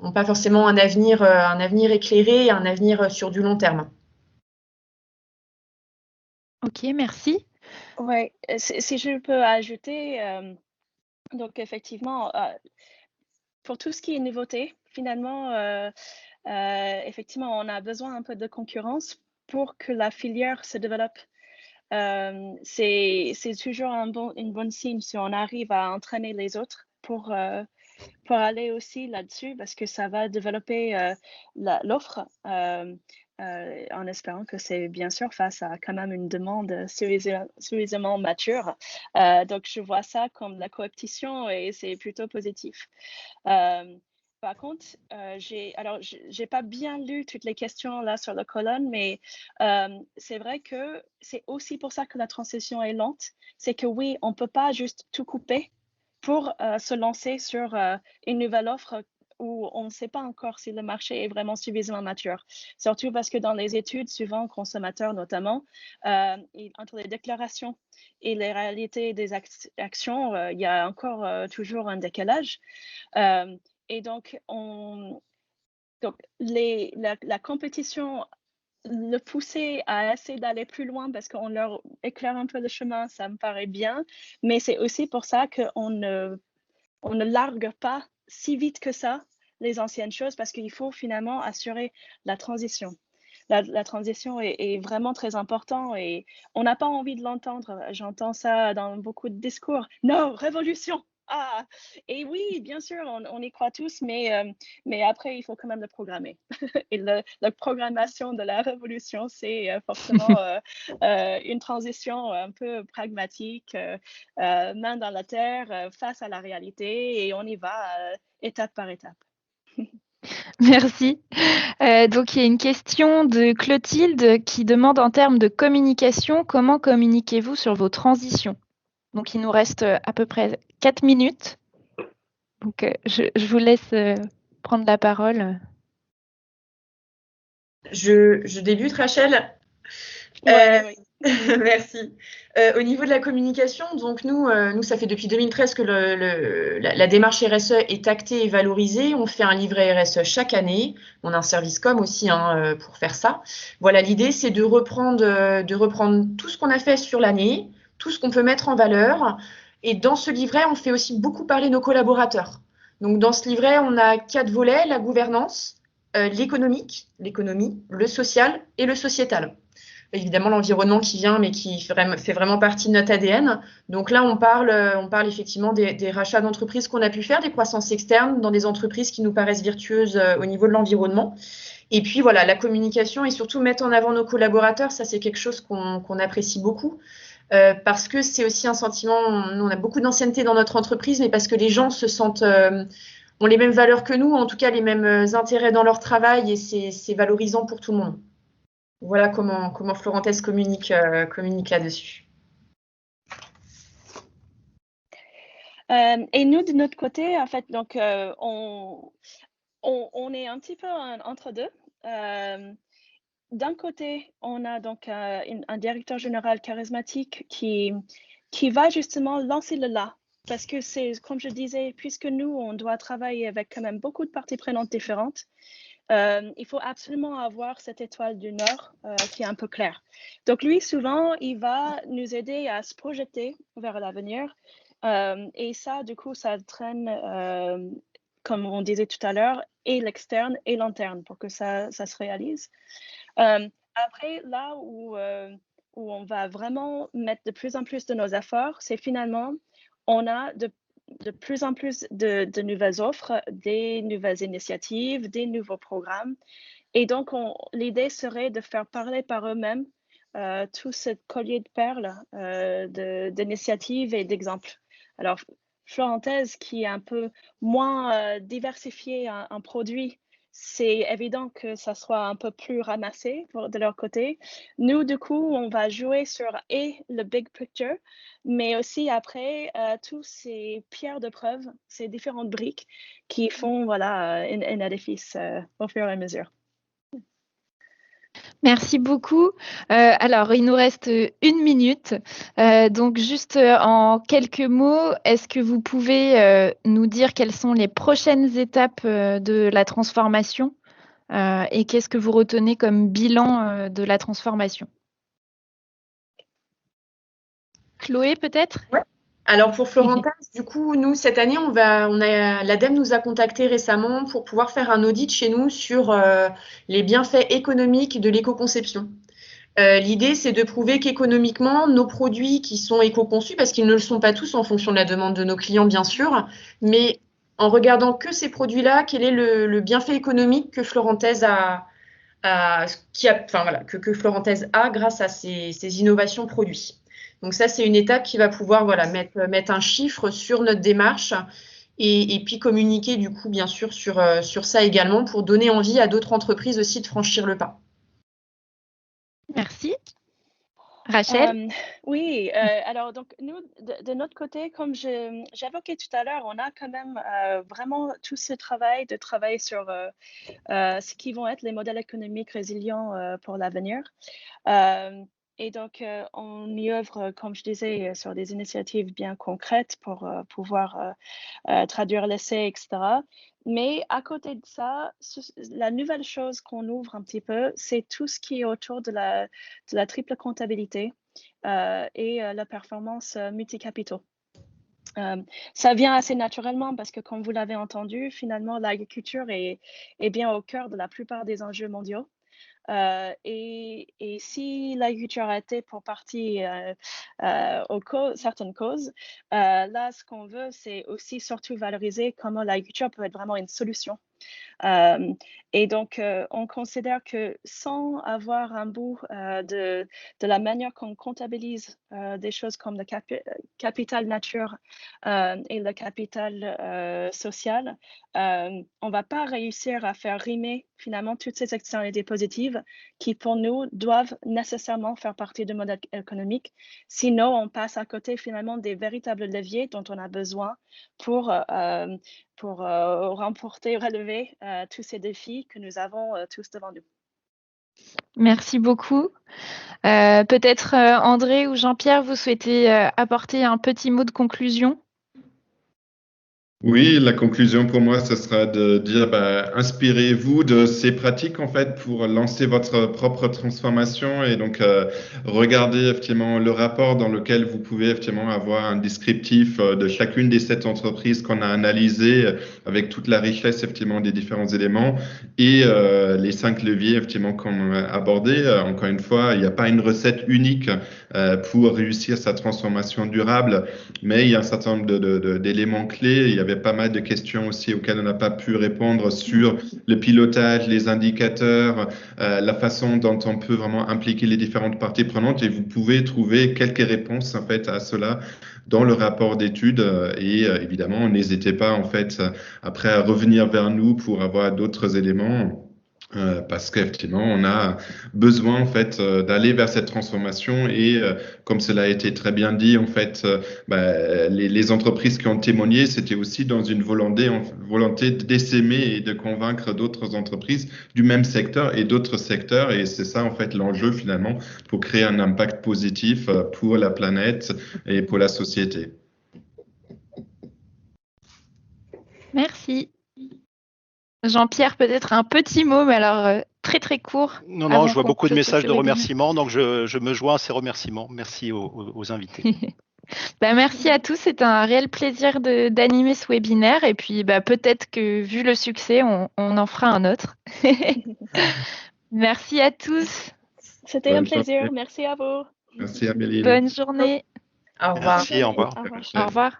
n'ont pas forcément un avenir éclairé, un avenir sur du long terme. Ok, merci. Oui, si je peux ajouter, donc effectivement, pour tout ce qui est nouveauté, finalement, effectivement, on a besoin un peu de concurrence pour que la filière se développe. C'est toujours une bonne signe si on arrive à entraîner les autres pour aller aussi là-dessus, parce que ça va développer l'offre, en espérant que c'est bien sûr face à quand même une demande suffisamment mature. Donc, je vois ça comme la cooptation et c'est plutôt positif. Par contre, j'ai pas bien lu toutes les questions là sur la colonne, mais c'est vrai que c'est aussi pour ça que la transition est lente. C'est que oui, on peut pas juste tout couper pour se lancer sur une nouvelle offre où on ne sait pas encore si le marché est vraiment suffisamment mature. Surtout parce que dans les études, souvent consommateurs notamment, entre les déclarations et les réalités des actions, il y a encore toujours un décalage. Et donc, la compétition, le pousser à essayer d'aller plus loin parce qu'on leur éclaire un peu le chemin, ça me paraît bien. Mais c'est aussi pour ça qu'on ne largue pas si vite que ça les anciennes choses, parce qu'il faut finalement assurer la transition. La transition est vraiment très importante et on n'a pas envie de l'entendre. J'entends ça dans beaucoup de discours. Non, révolution! Ah, et oui, bien sûr, on y croit tous, mais après, il faut quand même le programmer. Et la programmation de la révolution, c'est forcément une transition un peu pragmatique, main dans la terre, face à la réalité, et on y va étape par étape. Merci. Donc, il y a une question de Clotilde qui demande en termes de communication, comment communiquez-vous sur vos transitions? Donc, il nous reste à peu près 4 minutes. Donc, je vous laisse prendre la parole. Je débute, Rachel. Oui. Merci. Au niveau de la communication, donc nous, ça fait depuis 2013 que la démarche RSE est actée et valorisée. On fait un livret RSE chaque année. On a un service com aussi pour faire ça. Voilà, l'idée, c'est de reprendre tout ce qu'on a fait sur l'année, tout ce qu'on peut mettre en valeur. Et dans ce livret, on fait aussi beaucoup parler nos collaborateurs. Donc dans ce livret, on a 4 volets: la gouvernance, l'économie, le social et le sociétal. Évidemment l'environnement qui vient, mais qui fait vraiment partie de notre ADN. Donc là, on parle effectivement des rachats d'entreprises qu'on a pu faire, des croissances externes dans des entreprises qui nous paraissent vertueuses au niveau de l'environnement. Et puis voilà, la communication et surtout mettre en avant nos collaborateurs, ça c'est quelque chose qu'on apprécie beaucoup. Parce que c'est aussi un sentiment, nous on a beaucoup d'ancienneté dans notre entreprise, mais parce que les gens se sentent, ont les mêmes valeurs que nous, en tout cas les mêmes intérêts dans leur travail, et c'est valorisant pour tout le monde. Voilà comment Florentès communique là-dessus. Et nous, de notre côté, en fait, donc, on est un petit peu entre deux. D'un côté, on a donc un directeur général charismatique qui va justement lancer le là. Parce que c'est, comme je disais, puisque nous, on doit travailler avec quand même beaucoup de parties prenantes différentes, il faut absolument avoir cette étoile du Nord qui est un peu claire. Donc lui, souvent, il va nous aider à se projeter vers l'avenir. Et ça, du coup, ça traîne, comme on disait tout à l'heure, et l'externe et l'interne pour que ça se réalise. Après, là où on va vraiment mettre de plus en plus de nos efforts, c'est finalement, on a de plus en plus de nouvelles offres, des nouvelles initiatives, des nouveaux programmes. Et donc, l'idée serait de faire parler par eux-mêmes tout ce collier de perles d'initiatives et d'exemples. Alors, Florentès, qui est un peu moins diversifié en produits, c'est évident que ça soit un peu plus ramassé de leur côté. Nous, du coup, on va jouer sur le big picture, mais aussi après tous ces pierres de preuve, ces différentes briques qui font un édifice au fur et à mesure. Merci beaucoup. Alors, il nous reste 1 minute. Donc, juste en quelques mots, est-ce que vous pouvez nous dire quelles sont les prochaines étapes de la transformation et qu'est-ce que vous retenez comme bilan de la transformation? Chloé, peut-être? Ouais. Alors pour Florentas, du coup, nous cette année, l'ADEME nous a contactés récemment pour pouvoir faire un audit chez nous sur les bienfaits économiques de l'éco-conception. L'idée, c'est de prouver qu'économiquement, nos produits qui sont éco-conçus, parce qu'ils ne le sont pas tous en fonction de la demande de nos clients, bien sûr, mais en regardant que ces produits-là, quel est le bienfait économique que Florentas que Florentas a grâce à ces innovations produits. Donc ça, c'est une étape qui va pouvoir mettre un chiffre sur notre démarche et puis communiquer du coup, bien sûr, sur ça également pour donner envie à d'autres entreprises aussi de franchir le pas. Merci. Rachel? Oui, alors donc nous, de notre côté, comme j'évoquais tout à l'heure, on a quand même vraiment tout ce travail de travailler sur ce qui vont être les modèles économiques résilients pour l'avenir. Et donc, on y œuvre, comme je disais, sur des initiatives bien concrètes pour pouvoir traduire l'essai, etc. Mais à côté de ça, la nouvelle chose qu'on ouvre un petit peu, c'est tout ce qui est autour de la triple comptabilité et la performance multicapitaux. Ça vient assez naturellement parce que, comme vous l'avez entendu, finalement, l'agriculture est bien au cœur de la plupart des enjeux mondiaux. Et si l'agriculture a été pour partie certaines causes, là, ce qu'on veut, c'est aussi surtout valoriser comment l'agriculture peut être vraiment une solution. Et donc, on considère que sans avoir un bout de la manière qu'on comptabilise des choses comme le capital nature et le capital social, on ne va pas réussir à faire rimer finalement toutes ces externalités positives qui, pour nous, doivent nécessairement faire partie du modèle économique. Sinon, on passe à côté finalement des véritables leviers dont on a besoin pour remporter, relever tous ces défis que nous avons tous devant nous. Merci beaucoup. Peut-être André ou Jean-Pierre, vous souhaitez apporter un petit mot de conclusion? Oui, la conclusion pour moi, ce sera de dire, inspirez-vous de ces pratiques en fait pour lancer votre propre transformation et donc regardez effectivement le rapport dans lequel vous pouvez effectivement avoir un descriptif de chacune des 7 entreprises qu'on a analysées avec toute la richesse effectivement des différents éléments et les 5 leviers effectivement qu'on a abordés. Encore une fois, il n'y a pas une recette unique pour réussir sa transformation durable, mais il y a un certain nombre d'éléments clés. Il y avait pas mal de questions aussi auxquelles on n'a pas pu répondre sur le pilotage, les indicateurs, la façon dont on peut vraiment impliquer les différentes parties prenantes et vous pouvez trouver quelques réponses en fait à cela dans le rapport d'études et évidemment n'hésitez pas en fait après à revenir vers nous pour avoir d'autres éléments. Parce qu'effectivement, on a besoin en fait d'aller vers cette transformation et comme cela a été très bien dit, en fait, les entreprises qui ont témoigné, c'était aussi dans une volonté d'essaimer et de convaincre d'autres entreprises du même secteur et d'autres secteurs. Et c'est ça en fait l'enjeu finalement pour créer un impact positif pour la planète et pour la société. Merci. Jean-Pierre, peut-être un petit mot, mais alors très très court. Non, je vois beaucoup de messages de remerciements, donc je me joins à ces remerciements. Merci aux invités. Merci à tous, c'est un réel plaisir d'animer ce webinaire et puis peut-être que vu le succès, on en fera un autre. Merci à tous. C'était un plaisir, merci à vous. Merci Amélie. Bonne journée. Au revoir. Merci, au revoir. Au revoir.